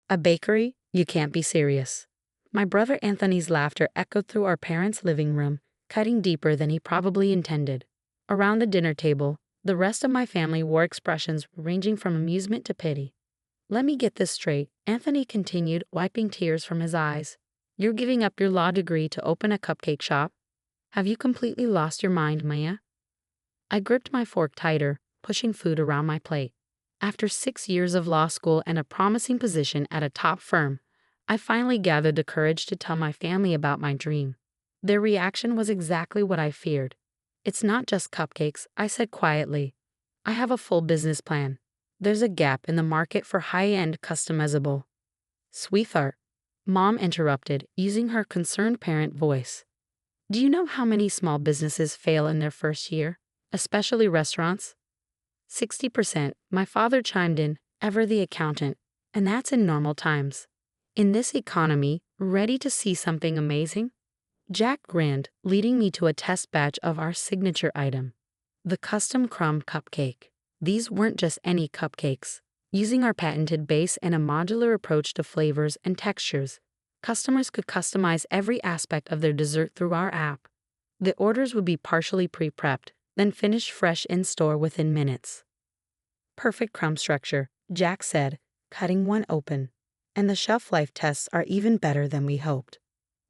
A bakery? You can't be serious. My brother Anthony's laughter echoed through our parents' living room, cutting deeper than he probably intended. Around the dinner table, the rest of my family wore expressions ranging from amusement to pity. Let me get this straight, Anthony continued, wiping tears from his eyes. You're giving up your law degree to open a cupcake shop? Have you completely lost your mind, Maya? I gripped my fork tighter, pushing food around my plate. After 6 years of law school and a promising position at a top firm, I finally gathered the courage to tell my family about my dream. Their reaction was exactly what I feared. It's not just cupcakes, I said quietly. I have a full business plan. There's a gap in the market for high-end customizable. Sweetheart, Mom interrupted, using her concerned parent voice. Do you know how many small businesses fail in their first year, especially restaurants? 60%, my father chimed in, ever the accountant, and that's in normal times. In this economy, ready to see something amazing? Jack grinned, leading me to a test batch of our signature item, the custom crumb cupcake. These weren't just any cupcakes. Using our patented base and a modular approach to flavors and textures, customers could customize every aspect of their dessert through our app. The orders would be partially pre-prepped, then finished fresh in-store within minutes. Perfect crumb structure, Jack said, cutting one open. And the shelf life tests are even better than we hoped.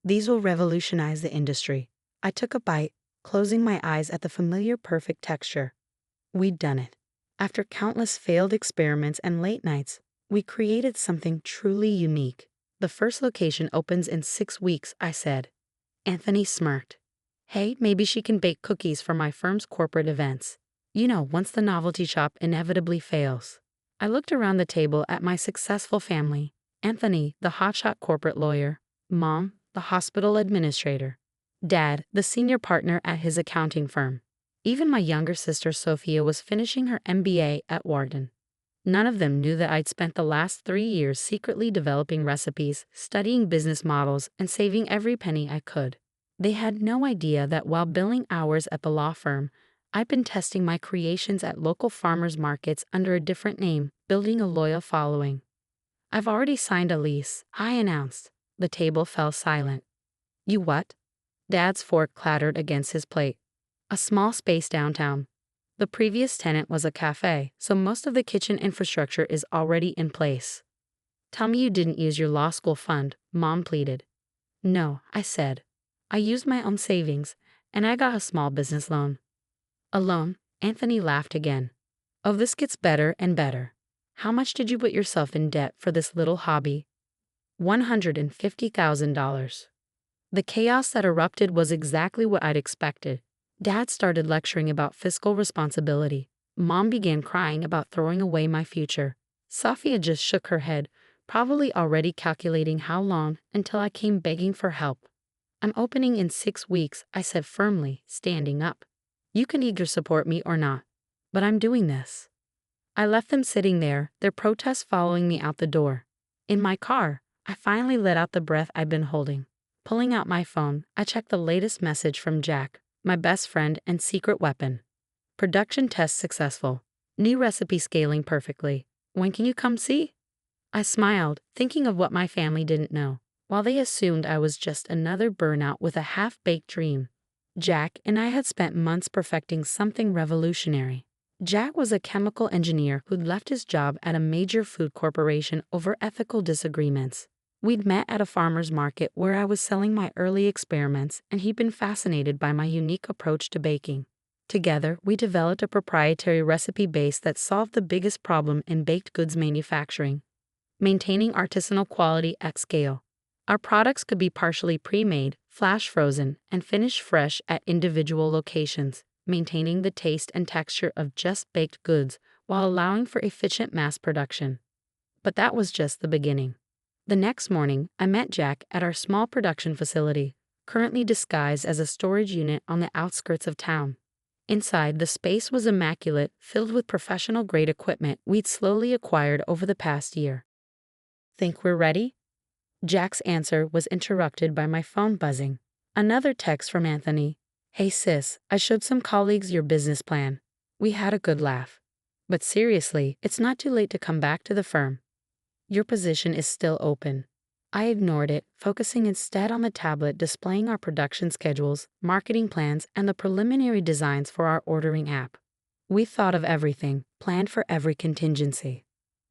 These will revolutionize the industry. I took a bite, closing my eyes at the familiar perfect texture. We'd done it. After countless failed experiments and late nights, we created something truly unique. The first location opens in 6 weeks, I said. Anthony smirked. Hey, maybe she can bake cookies for my firm's corporate events. You know, once the novelty shop inevitably fails. I looked around the table at my successful family. Anthony, the hotshot corporate lawyer. Mom, the hospital administrator. Dad, the senior partner at his accounting firm. Even my younger sister Sophia was finishing her MBA at Wharton. None of them knew that I'd spent the last 3 years secretly developing recipes, studying business models, and saving every penny I could. They had no idea that while billing hours at the law firm, I'd been testing my creations at local farmers markets under a different name, building a loyal following. I've already signed a lease, I announced. The table fell silent. You what? Dad's fork clattered against his plate. A small space downtown. The previous tenant was a cafe, so most of the kitchen infrastructure is already in place. Tell me you didn't use your law school fund, Mom pleaded. No, I said. I used my own savings, and I got a small business loan. A loan? Anthony laughed again. Oh, this gets better and better. How much did you put yourself in debt for this little hobby? $150,000. The chaos that erupted was exactly what I'd expected. Dad started lecturing about fiscal responsibility. Mom began crying about throwing away my future. Sophia just shook her head, probably already calculating how long until I came begging for help. I'm opening in 6 weeks, I said firmly, standing up. You can either support me or not, but I'm doing this. I left them sitting there, their protests following me out the door. In my car, I finally let out the breath I'd been holding. Pulling out my phone, I checked the latest message from Jack, my best friend and secret weapon. Production test successful. New recipe scaling perfectly. When can you come see? I smiled, thinking of what my family didn't know. While they assumed I was just another burnout with a half-baked dream, Jack and I had spent months perfecting something revolutionary. Jack was a chemical engineer who'd left his job at a major food corporation over ethical disagreements. We'd met at a farmer's market where I was selling my early experiments, and he'd been fascinated by my unique approach to baking. Together, we developed a proprietary recipe base that solved the biggest problem in baked goods manufacturing: maintaining artisanal quality at scale. Our products could be partially pre-made, flash frozen, and finished fresh at individual locations, maintaining the taste and texture of just baked goods while allowing for efficient mass production. But that was just the beginning. The next morning, I met Jack at our small production facility, currently disguised as a storage unit on the outskirts of town. Inside, the space was immaculate, filled with professional-grade equipment we'd slowly acquired over the past year. Think we're ready? Jack's answer was interrupted by my phone buzzing. Another text from Anthony. Hey sis, I showed some colleagues your business plan. We had a good laugh. But seriously, it's not too late to come back to the firm. Your position is still open. I ignored it, focusing instead on the tablet displaying our production schedules, marketing plans, and the preliminary designs for our ordering app. We thought of everything, planned for every contingency.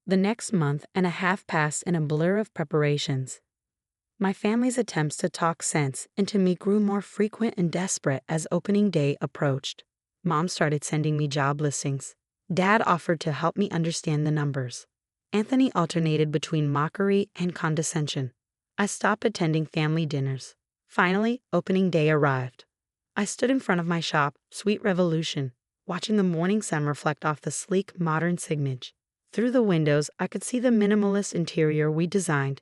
The next month and a half passed in a blur of preparations. My family's attempts to talk sense into me grew more frequent and desperate as opening day approached. Mom started sending me job listings. Dad offered to help me understand the numbers. Anthony alternated between mockery and condescension. I stopped attending family dinners. Finally, opening day arrived. I stood in front of my shop, Sweet Revolution, watching the morning sun reflect off the sleek, modern signage. Through the windows, I could see the minimalist interior we designed.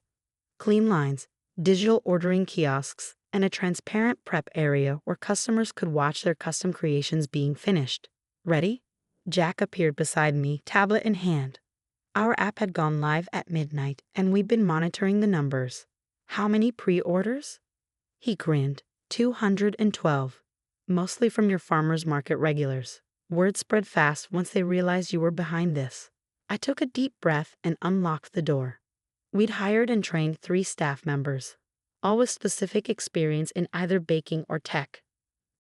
Clean lines, digital ordering kiosks, and a transparent prep area where customers could watch their custom creations being finished. Ready? Jack appeared beside me, tablet in hand. Our app had gone live at midnight, and we'd been monitoring the numbers. How many pre-orders? He grinned. 212. Mostly from your farmers market regulars. Word spread fast once they realized you were behind this. I took a deep breath and unlocked the door. We'd hired and trained 3 staff members, all with specific experience in either baking or tech.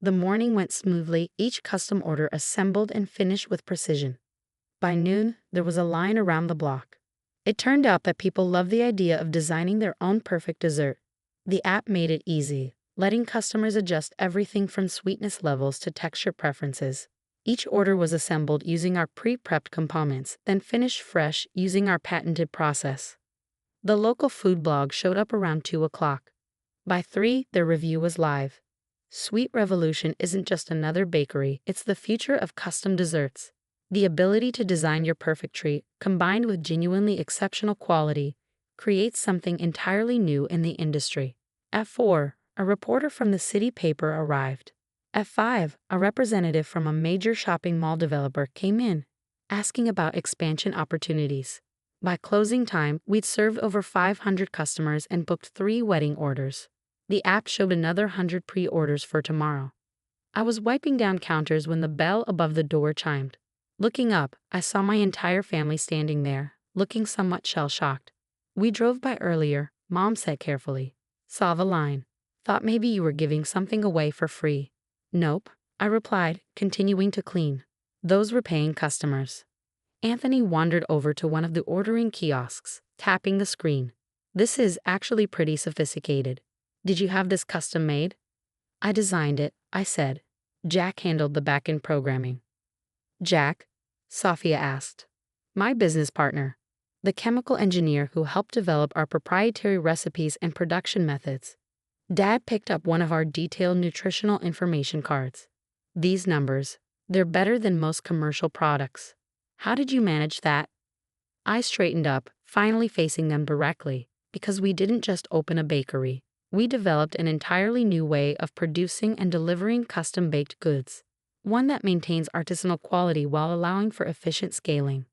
The morning went smoothly, each custom order assembled and finished with precision. By noon, there was a line around the block. It turned out that people loved the idea of designing their own perfect dessert. The app made it easy, letting customers adjust everything from sweetness levels to texture preferences. Each order was assembled using our pre-prepped components, then finished fresh using our patented process. The local food blog showed up around 2 o'clock. By 3, their review was live. Sweet Revolution isn't just another bakery, it's the future of custom desserts. The ability to design your perfect treat, combined with genuinely exceptional quality, creates something entirely new in the industry. At 4, a reporter from the city paper arrived. At 5, a representative from a major shopping mall developer came in, asking about expansion opportunities. By closing time, we'd served over 500 customers and booked 3 wedding orders. The app showed another 100 pre-orders for tomorrow. I was wiping down counters when the bell above the door chimed. Looking up, I saw my entire family standing there, looking somewhat shell-shocked. We drove by earlier, Mom said carefully. Saw the line. Thought maybe you were giving something away for free. Nope, I replied, continuing to clean. Those were paying customers. Anthony wandered over to one of the ordering kiosks, tapping the screen. This is actually pretty sophisticated. Did you have this custom made? I designed it, I said. Jack handled the back-end programming. Jack? Sophia asked. My business partner. The chemical engineer who helped develop our proprietary recipes and production methods. Dad picked up one of our detailed nutritional information cards. These numbers, they're better than most commercial products. How did you manage that? I straightened up, finally facing them directly, because we didn't just open a bakery. We developed an entirely new way of producing and delivering custom-baked goods. One that maintains artisanal quality while allowing for efficient scaling.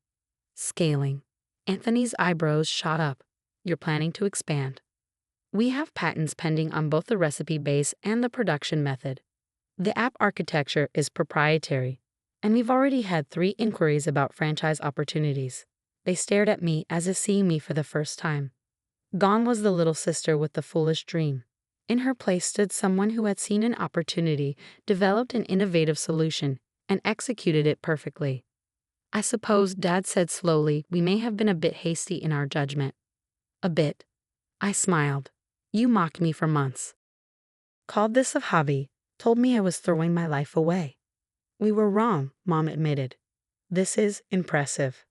Scaling. Anthony's eyebrows shot up. You're planning to expand. We have patents pending on both the recipe base and the production method. The app architecture is proprietary, and we've already had 3 inquiries about franchise opportunities. They stared at me as if seeing me for the first time. Gone was the little sister with the foolish dream. In her place stood someone who had seen an opportunity, developed an innovative solution, and executed it perfectly. I suppose, Dad said slowly, we may have been a bit hasty in our judgment. A bit. I smiled. You mocked me for months. Called this a hobby, told me I was throwing my life away. We were wrong, Mom admitted. This is impressive.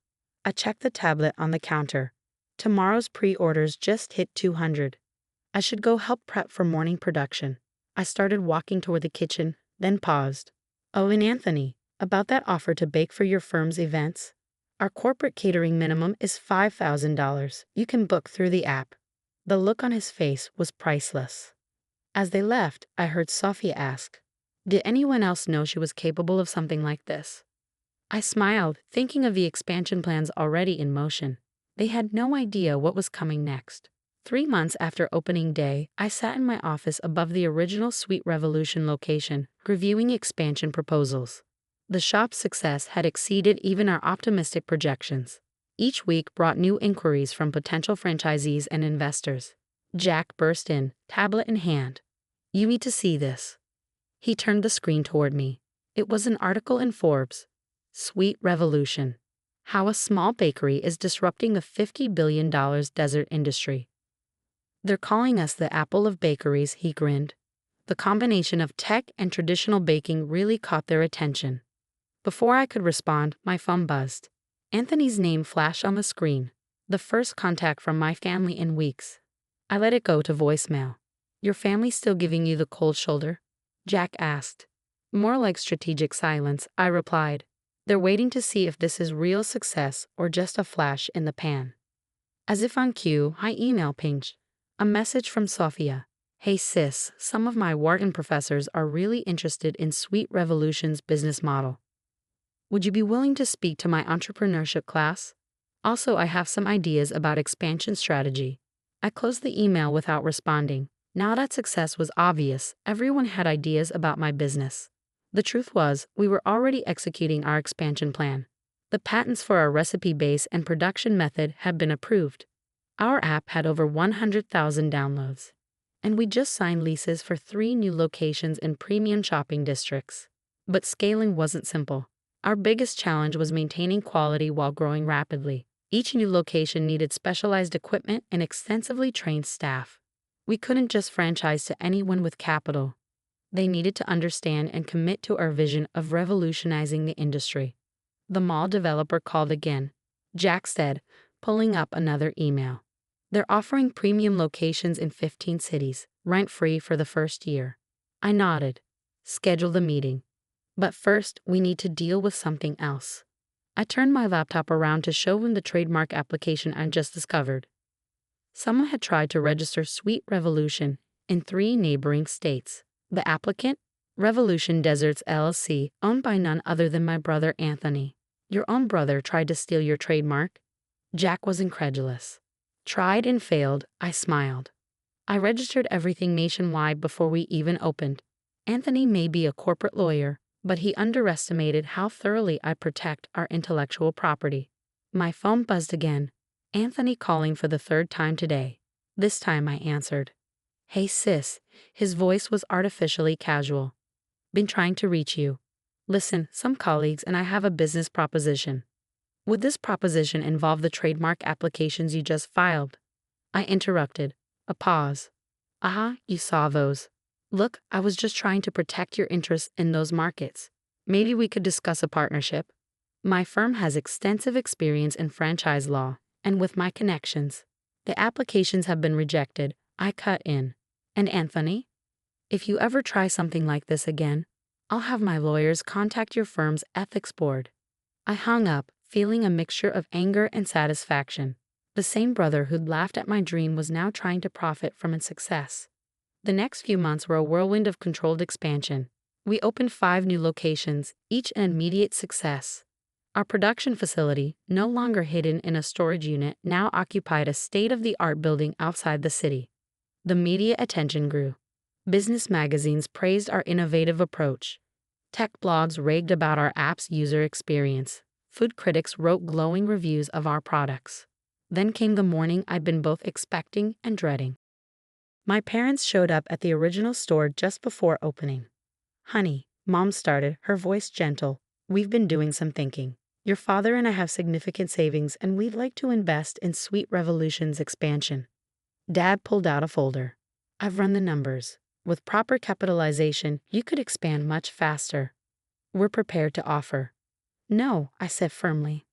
I checked the tablet on the counter. Tomorrow's pre-orders just hit 200. I should go help prep for morning production. I started walking toward the kitchen, then paused. Oh, and Anthony, about that offer to bake for your firm's events? Our corporate catering minimum is $5,000. You can book through the app. The look on his face was priceless. As they left, I heard Sophia ask, did anyone else know she was capable of something like this? I smiled, thinking of the expansion plans already in motion. They had no idea what was coming next. 3 months after opening day, I sat in my office above the original Sweet Revolution location, reviewing expansion proposals. The shop's success had exceeded even our optimistic projections. Each week brought new inquiries from potential franchisees and investors. Jack burst in, tablet in hand. "You need to see this." He turned the screen toward me. It was an article in Forbes. Sweet Revolution. How a small bakery is disrupting a $50 billion dessert industry. "They're calling us the Apple of bakeries," he grinned. The combination of tech and traditional baking really caught their attention. Before I could respond, my phone buzzed. Anthony's name flashed on the screen. The first contact from my family in weeks. I let it go to voicemail. "Your family still giving you the cold shoulder?" Jack asked. "More like strategic silence," I replied. "They're waiting to see if this is real success or just a flash in the pan." As if on cue, my email pinged. A message from Sophia. "Hey sis, some of my Wharton professors are really interested in Sweet Revolution's business model. Would you be willing to speak to my entrepreneurship class? Also, I have some ideas about expansion strategy." I closed the email without responding. Now that success was obvious, everyone had ideas about my business. The truth was, we were already executing our expansion plan. The patents for our recipe base and production method had been approved. Our app had over 100,000 downloads. And we just signed leases for 3 new locations in premium shopping districts. But scaling wasn't simple. Our biggest challenge was maintaining quality while growing rapidly. Each new location needed specialized equipment and extensively trained staff. We couldn't just franchise to anyone with capital. They needed to understand and commit to our vision of revolutionizing the industry. The mall developer called again. Jack said, pulling up another email. "They're offering premium locations in 15 cities, rent-free for the first year." I nodded. "Schedule the meeting. But first, we need to deal with something else." I turned my laptop around to show him the trademark application I just discovered. Someone had tried to register Sweet Revolution in 3 neighboring states. The applicant? Revolution Desserts LLC, owned by none other than my brother Anthony. "Your own brother tried to steal your trademark?" Jack was incredulous. "Tried and failed," I smiled. "I registered everything nationwide before we even opened. Anthony may be a corporate lawyer, but he underestimated how thoroughly I protect our intellectual property." My phone buzzed again. Anthony calling for the 3rd time today. This time I answered. "Hey sis," his voice was artificially casual. "Been trying to reach you. Listen, some colleagues and I have a business proposition." "Would this proposition involve the trademark applications you just filed?" I interrupted. A pause. You saw those. Look, I was just trying to protect your interests in those markets. Maybe we could discuss a partnership. My firm has extensive experience in franchise law, and with my connections. The applications have been rejected," I cut in. "And Anthony? If you ever try something like this again, I'll have my lawyers contact your firm's ethics board." I hung up, feeling a mixture of anger and satisfaction. The same brother who'd laughed at my dream was now trying to profit from its success. The next few months were a whirlwind of controlled expansion. We opened 5 new locations, each an immediate success. Our production facility, no longer hidden in a storage unit, now occupied a state-of-the-art building outside the city. The media attention grew. Business magazines praised our innovative approach. Tech blogs raved about our app's user experience. Food critics wrote glowing reviews of our products. Then came the morning I'd been both expecting and dreading. My parents showed up at the original store just before opening. "Honey," Mom started, her voice gentle, "we've been doing some thinking. Your father and I have significant savings and we'd like to invest in Sweet Revolution's expansion." Dad pulled out a folder. "I've run the numbers. With proper capitalization, you could expand much faster. We're prepared to offer." "No," I said firmly.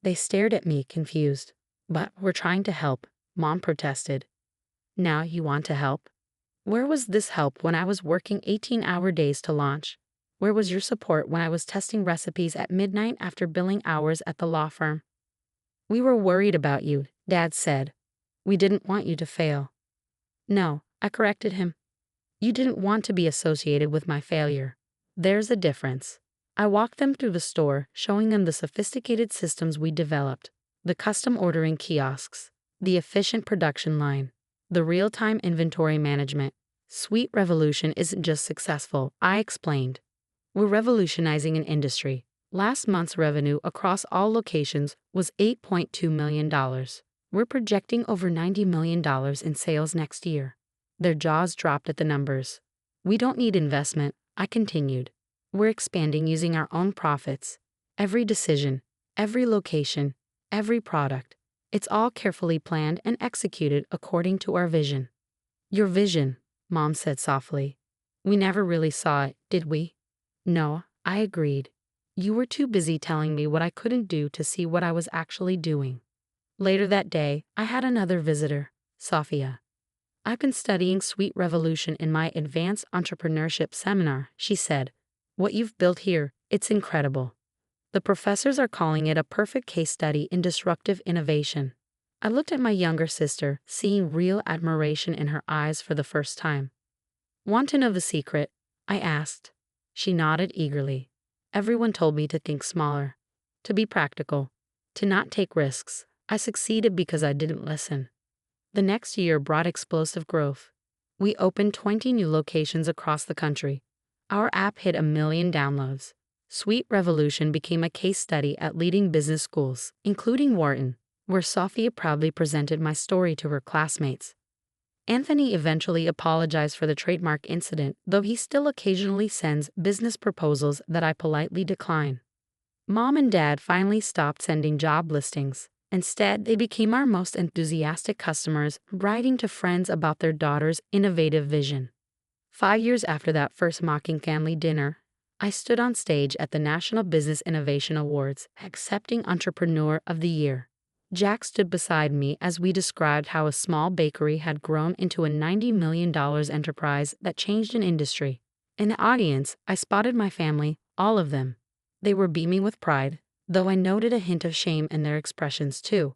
They stared at me, confused. "But we're trying to help," Mom protested. "Now you want to help? Where was this help when I was working 18-hour days to launch? Where was your support when I was testing recipes at midnight after billing hours at the law firm?" "We were worried about you," Dad said. "We didn't want you to fail." "No," I corrected him. "You didn't want to be associated with my failure. There's a difference." I walked them through the store, showing them the sophisticated systems we developed, the custom ordering kiosks, the efficient production line, the real-time inventory management. Sweet Revolution isn't just successful, I explained. We're revolutionizing an industry. Last month's revenue across all locations was $8.2 million. We're projecting over $90 million in sales next year. Their jaws dropped at the numbers. We don't need investment, I continued. We're expanding using our own profits. Every decision, every location, every product, it's all carefully planned and executed according to our vision. Your vision, Mom said softly. We never really saw it, did we? No, I agreed. You were too busy telling me what I couldn't do to see what I was actually doing. Later that day, I had another visitor, Sophia. I've been studying Sweet Revolution in my advanced entrepreneurship seminar, she said. What you've built here, it's incredible. The professors are calling it a perfect case study in disruptive innovation. I looked at my younger sister, seeing real admiration in her eyes for the first time. Want to know the secret? I asked. She nodded eagerly. Everyone told me to think smaller, to be practical, to not take risks. I succeeded because I didn't listen. The next year brought explosive growth. We opened 20 new locations across the country. Our app hit 1 million downloads. Sweet Revolution became a case study at leading business schools, including Wharton, where Sophia proudly presented my story to her classmates. Anthony eventually apologized for the trademark incident, though he still occasionally sends business proposals that I politely decline. Mom and Dad finally stopped sending job listings. Instead, they became our most enthusiastic customers, writing to friends about their daughter's innovative vision. 5 years after that first mocking family dinner, I stood on stage at the National Business Innovation Awards, accepting Entrepreneur of the Year. Jack stood beside me as we described how a small bakery had grown into a $90 million enterprise that changed an industry. In the audience, I spotted my family, all of them. They were beaming with pride, though I noted a hint of shame in their expressions too.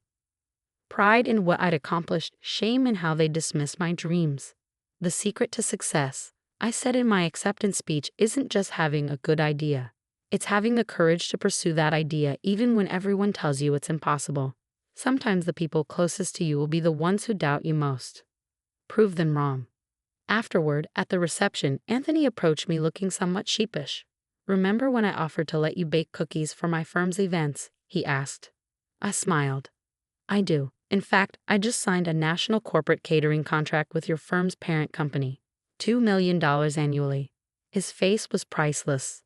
Pride in what I'd accomplished, shame in how they dismissed my dreams. The secret to success, I said in my acceptance speech, isn't just having a good idea. It's having the courage to pursue that idea even when everyone tells you it's impossible. Sometimes the people closest to you will be the ones who doubt you most. Prove them wrong. Afterward, at the reception, Anthony approached me looking somewhat sheepish. Remember when I offered to let you bake cookies for my firm's events? He asked. I smiled. I do. In fact, I just signed a national corporate catering contract with your firm's parent company. $2 million annually. His face was priceless.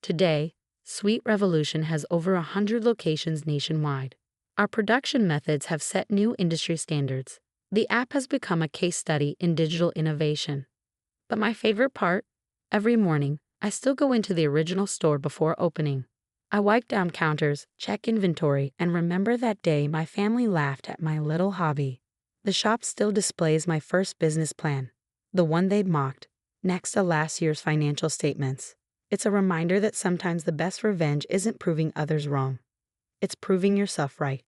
Today, Sweet Revolution has over 100 locations nationwide. Our production methods have set new industry standards. The app has become a case study in digital innovation. But my favorite part? Every morning, I still go into the original store before opening. I wipe down counters, check inventory, and remember that day my family laughed at my little hobby. The shop still displays my first business plan, the one they'd mocked, next to last year's financial statements. It's a reminder that sometimes the best revenge isn't proving others wrong. It's proving yourself right.